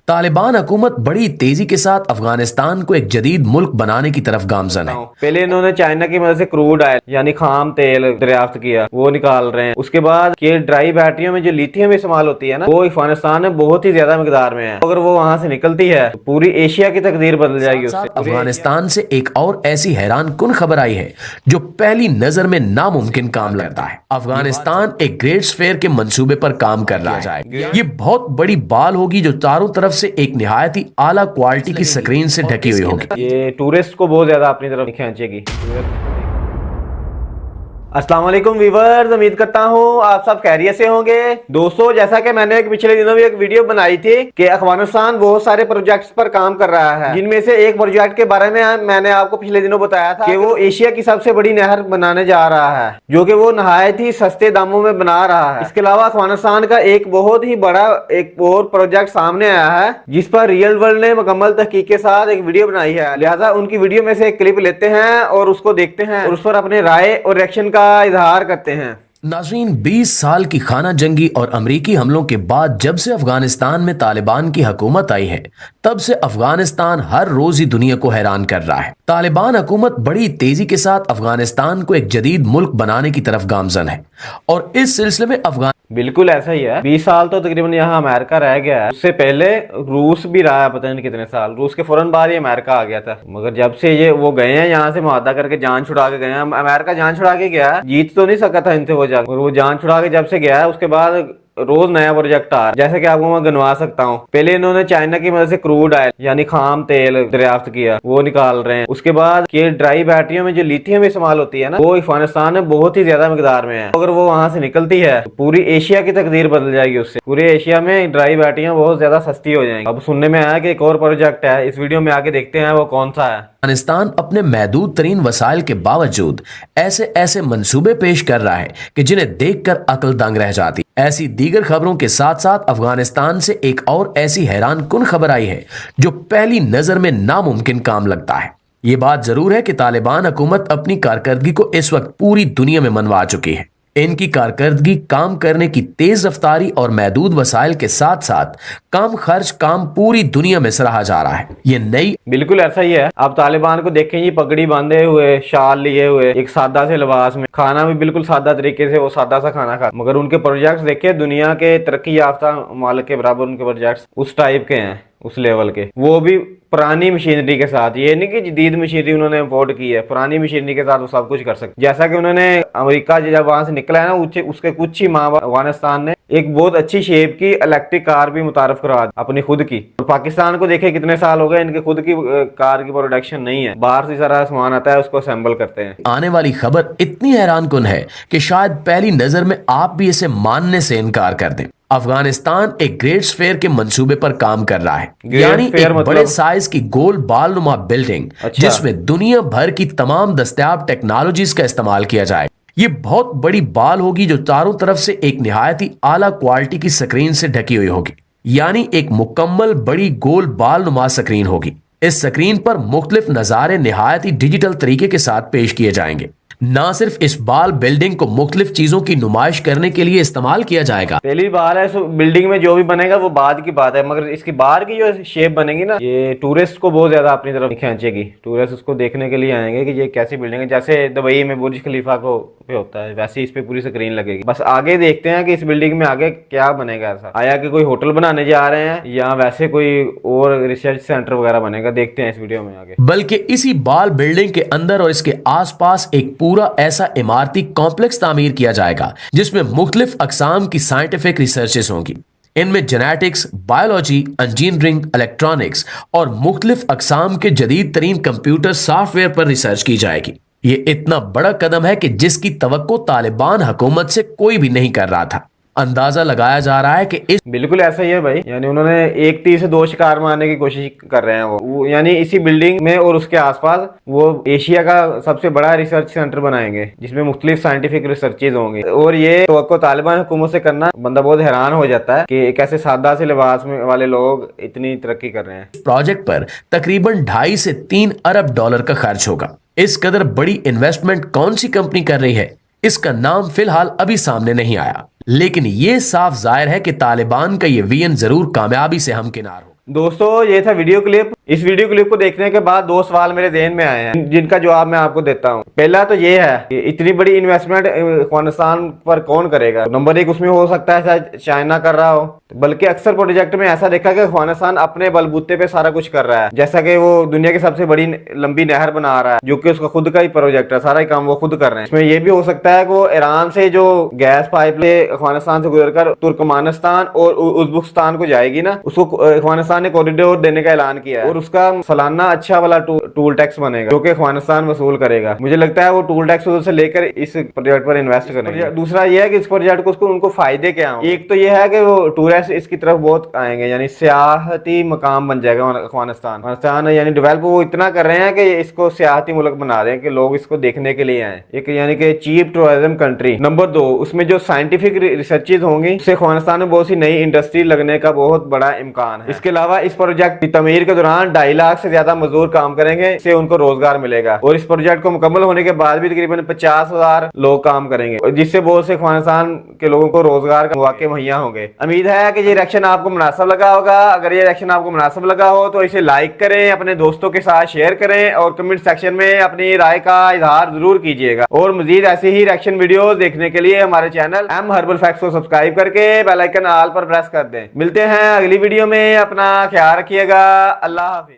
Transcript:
तालिबान हुकूमत बड़ी तेजी के साथ अफगानिस्तान को एक जदीद मुल्क बनाने की तरफ गामजन है। पहले इन्होंने चाइना की मदद से क्रूड ऑयल यानी खाम तेल दरियाफ्त किया, वो निकाल रहे हैं। उसके बाद ये ड्राई बैटरियों में जो लिथियम इस्तेमाल होती है ना, वो अफगानिस्तान में बहुत ही ज्यादा मिकदार में है। अगर वो वहां से निकलती है तो पूरी एशिया की तकदीर बदल जाएगी उससे। अफगानिस्तान से एक और ऐसी हैरान कुन खबर आई है जो पहली नजर में नामुमकिन काम लगता है। अफगानिस्तान एक ग्रेट स्फेयर के मंसूबे पर काम कर रहा है। ये बहुत बड़ी बाल होगी जो चारों तरफ से एक निहायत ही आला क्वालिटी की स्क्रीन से ढकी हुई होगी। ये टूरिस्ट को बहुत ज्यादा अपनी तरफ खींचेगी। अस्सलाम वालेकुम व्यूअर्स, उम्मीद करता हूँ आप सब खैरियत से होंगे। दोस्तों, जैसा कि मैंने पिछले दिनों भी एक वीडियो बनाई थी कि अफगानिस्तान बहुत सारे प्रोजेक्ट्स पर काम कर रहा है, जिनमें से एक प्रोजेक्ट के बारे में मैंने आपको पिछले दिनों बताया था कि वो एशिया की सबसे बड़ी नहर बनाने जा रहा है, जो कि वो नहायत ही सस्ते दामों में बना रहा है। इसके अलावा अफगानिस्तान का एक बहुत ही बड़ा एक और प्रोजेक्ट सामने आया है, जिस पर रियल वर्ल्ड ने मुकम्मल तहकीक के साथ एक वीडियो बनाई है। लिहाजा उनकी वीडियो में से एक क्लिप लेते हैं और उसको देखते हैं और उस पर अपने राय और रिएक्शन का इजहार करते हैं। नाज़रीन, 20 साल की खाना जंगी और अमरीकी हमलों के बाद जब से अफगानिस्तान में तालिबान की हुकूमत आई है, तब से अफगानिस्तान हर रोज ही दुनिया को हैरान कर रहा है। तालिबान हुकूमत बड़ी तेजी के साथ अफगानिस्तान को एक जदीद मुल्क बनाने की तरफ गामजन है और इस सिलसिले में अफगान बिल्कुल ऐसा ही है। 20 साल तो तकरीबन यहाँ अमेरिका रह गया है, उससे पहले रूस भी रहा है, पता नहीं कितने साल। रूस के फौरन बाद ही अमेरिका आ गया था, मगर जब से ये वो गए हैं यहाँ से मुआहदा करके जान छुड़ा के गए हैं। अमेरिका जान छुड़ा के गया है, जीत तो नहीं सका था इनसे वो जान, और वो जान छुड़ा के जब से गया है उसके बाद रोज नया प्रोजेक्ट आ रहा है। जैसे कि आपको मैं गिनवा सकता हूँ। पहले इन्होंने चाइना की मदद से क्रूड ऑयल यानी खाम तेल दरियाफ्त किया, वो निकाल रहे हैं। उसके बाद ये ड्राई बैटरियों में जो लिथियम इस्तेमाल होती है ना, वो अफगानिस्तान में बहुत ही ज्यादा मिकदार में है। अगर वो वहां से निकलती है तो पूरी एशिया की तकदीर बदल जाएगी उससे। पूरे एशिया में ड्राई बैटरियां बहुत ज्यादा सस्ती हो जाएंगी। अब सुनने में आया कि एक और प्रोजेक्ट है, इस वीडियो में आके देखते हैं वो कौन सा है। अफगानिस्तान अपने महदूद तरीन वसाइल के बावजूद ऐसे ऐसे मंसूबे पेश कर रहा है कि जिन्हें देखकर अक्ल दंग रह जाती। ऐसी दीगर खबरों के साथ साथ अफगानिस्तान से एक और ऐसी हैरान कुन खबर आई है जो पहली नजर में नामुमकिन काम लगता है। ये बात जरूर है कि तालिबान हुकूमत अपनी कारकर्दगी को इस वक्त पूरी दुनिया में मनवा चुकी है। इनकी कारकर्दगी काम करने की तेज रफ्तारी और महदूद वसाइल के साथ साथ कम खर्च काम पूरी दुनिया में सराहा जा रहा है। ये नई बिल्कुल ऐसा ही है। आप तालिबान को देखें, ये पगड़ी बांधे हुए, शाल लिए हुए, एक सादा से लिबास में, खाना भी बिल्कुल सादा तरीके से वो सादा सा खाना खाता, मगर उनके प्रोजेक्ट्स देखे दुनिया के तरक्की याफ्ता ममालिक के बराबर उनके प्रोजेक्ट्स उस टाइप के हैं, उस लेवल के। वो भी पुरानी मशीनरी के साथ, ये नहीं कि जदीद मशीनरी उन्होंने इम्पोर्ट की है, पुरानी मशीनरी के साथ वो सब कुछ कर सकते। जैसा कि उन्होंने अमेरिका जब वहां से निकला है ना, उसके कुछ ही माह अफगानिस्तान ने एक बहुत अच्छी शेप की इलेक्ट्रिक कार भी मुतारफ करवा दी अपनी खुद की। और पाकिस्तान को देखे कितने साल हो गए इनके खुद की कार की प्रोडक्शन नहीं है, बाहर से सारा सामान आता है, उसको असेंबल करते हैं। आने वाली खबर इतनी हैरान कुन है कि शायद पहली नजर में आप भी इसे मानने से इनकार कर दें। अफगानिस्तान एक ग्रेट स्फेयर के मंसूबे पर काम कर रहा है, यानी एक बड़े साइज की गोल बाल नुमा बिल्डिंग जिसमें दुनिया भर की तमाम दस्तयाब टेक्नोलॉजीज का इस्तेमाल किया जाए। ये बहुत बड़ी बाल होगी जो चारों तरफ से एक निहायत ही आला क्वालिटी की स्क्रीन से ढकी हुई होगी, यानी एक मुकम्मल बड़ी गोल बाल नुमा स्क्रीन होगी। इस स्क्रीन पर मुख्तलिफ नजारे निहायत ही डिजिटल तरीके के साथ पेश किए जाएंगे। ना सिर्फ इस बाल बिल्डिंग को मुख्तलिफ चीजों की नुमाइश करने के लिए इस्तेमाल किया जाएगा। पहली बार है बिल्डिंग में जो भी बनेगा वो बाद की बात है, मगर इसकी बाहर की जो शेप बनेगी ना, ये टूरिस्ट को बहुत ज्यादा अपनी तरफ खींचेगी। टूरिस्ट उसको देखने के लिए आएंगे कि ये कैसी बिल्डिंग है। जैसे दुबई में बुर्ज खलीफा को पे होता है, वैसे इस पे पूरी स्क्रीन लगेगी। बस आगे देखते हैं कि इस बिल्डिंग में आगे क्या बनेगा। ऐसा आया कि कोई होटल बनाने जा रहे हैं या वैसे कोई और रिसर्च सेंटर वगैरह बनेगा, देखते हैं इस वीडियो में आगे। बल्कि इसी बाल बिल्डिंग के अंदर और इसके आसपास एक पूरा ऐसा इमारती कॉम्प्लेक्स तामीर किया जाएगा जिसमें मुख्तलिफ अकसाम की साइंटिफिक रिसर्चेस होंगी। इनमें जेनेटिक्स, बायोलॉजी, इंजीनियरिंग, इलेक्ट्रॉनिक्स और मुख्तलिफ अकसाम के जदीद तरीन कंप्यूटर सॉफ्टवेयर पर रिसर्च की जाएगी। ये इतना बड़ा कदम है कि जिसकी तवक्को तालिबान हुकूमत से कोई भी नहीं कर रहा था। अंदाजा लगाया जा रहा है कि इस बिल्कुल ऐसा ही है भाई, यानी उन्होंने एक तीर से दो शिकार मारने की कोशिश कर रहे हैं वो यानी इसी बिल्डिंग में और उसके आसपास वो एशिया का सबसे बड़ा रिसर्च सेंटर बनाएंगे जिसमें मुख्तलिफ साइंटिफिक रिसर्चेज होंगे। और ये तवक्को तालिबान हुकूमत से करना बंदा बहुत हैरान हो जाता है कि एक ऐसे सादा से लिबास में वाले लोग इतनी तरक्की कर रहे हैं। प्रोजेक्ट पर तकरीबन 2.5 से 3 अरब डॉलर का खर्च होगा। इस कदर बड़ी इन्वेस्टमेंट कौन सी कंपनी कर रही है, इसका नाम फिलहाल अभी सामने नहीं आया, लेकिन ये साफ जाहिर है कि तालिबान का ये विजन जरूर कामयाबी से हमकिनार हो। दोस्तों ये था वीडियो क्लिप। इस वीडियो क्लिप को देखने के बाद 2 सवाल मेरे ज़हन में आए हैं जिनका जवाब मैं आपको देता हूँ। पहला तो ये है कि इतनी बड़ी इन्वेस्टमेंट अफगानिस्तान पर कौन करेगा। नंबर 1 उसमें हो सकता है शायद चाइना कर रहा हो, बल्कि अक्सर प्रोजेक्ट में ऐसा देखा कि अफगानिस्तान अपने बलबूते पे सारा कुछ कर रहा है। जैसा कि वो दुनिया की सबसे बड़ी लंबी नहर बना रहा है जो कि उसका खुद का ही प्रोजेक्ट है, सारा ही काम वो खुद कर रहे हैं। इसमें ये भी हो सकता है कि वो ईरान से जो गैस पाइप अफगानिस्तान से गुजरकर तुर्कमानिस्तान और उज्बेकिस्तान को जाएगी ना, उसको अफगानिस्तान ने कॉरिडोर देने का ऐलान किया है और उसका सालाना अच्छा वाला टूल टैक्स बनेगा जो कि अफगानिस्तान वसूल करेगा। मुझे लगता है वो टूल टैक्स से लेकर इस प्रोजेक्ट पर इन्वेस्ट करेंगे। दूसरा ये है कि इस प्रोजेक्ट को उनको फायदे क्या होंगे। एक तो ये है कि वो टूरिस्ट इसकी तरफ बहुत आएंगे, यानी सियाहती मकाम बन जाएगा अफगानिस्तान, यानी डेवलप वो इतना कर रहे हैं कि इसको सियाहती मुल्क बना रहे हैं कि लोग इसको देखने के लिए आए, एक यानी कि चीप टूरिज्म कंट्री। नंबर 2 उसमें जो साइंटिफिक रिसर्चेज होंगी उससे अफगानिस्तान में बहुत सी नई इंडस्ट्री लगने का बहुत बड़ा इम्कान है। इसके अलावा इस प्रोजेक्ट की तमीर के दौरान 2.5 लाख से ज्यादा मजदूर काम करेंगे, इससे उनको रोजगार मिलेगा और इस प्रोजेक्ट को मुकम्मल होने के बाद भी तकरीबन 50,000 लोग काम करेंगे, जिससे बहुत से अफगानिस्तान के लोगों को रोजगार के मौके मुहैया होंगे। उम्मीद है कि ये रिएक्शन आपको मुनासिब लगा होगा। अगर ये रिएक्शन आपको मुनासिब लगा हो तो इसे लाइक करें, अपने दोस्तों के साथ शेयर करें और कमेंट सेक्शन में अपनी राय का इजहार जरूर कीजिएगा। और मजीद ऐसी ही रिएक्शन वीडियो देखने के लिए हमारे चैनल एम हर्बल फैक्ट्स को सब्सक्राइब करके बेल आइकन ऑल पर प्रेस कर दें। मिलते हैं अगली वीडियो में, अपना ख्याल रखिएगा। अल्लाह हाफिज।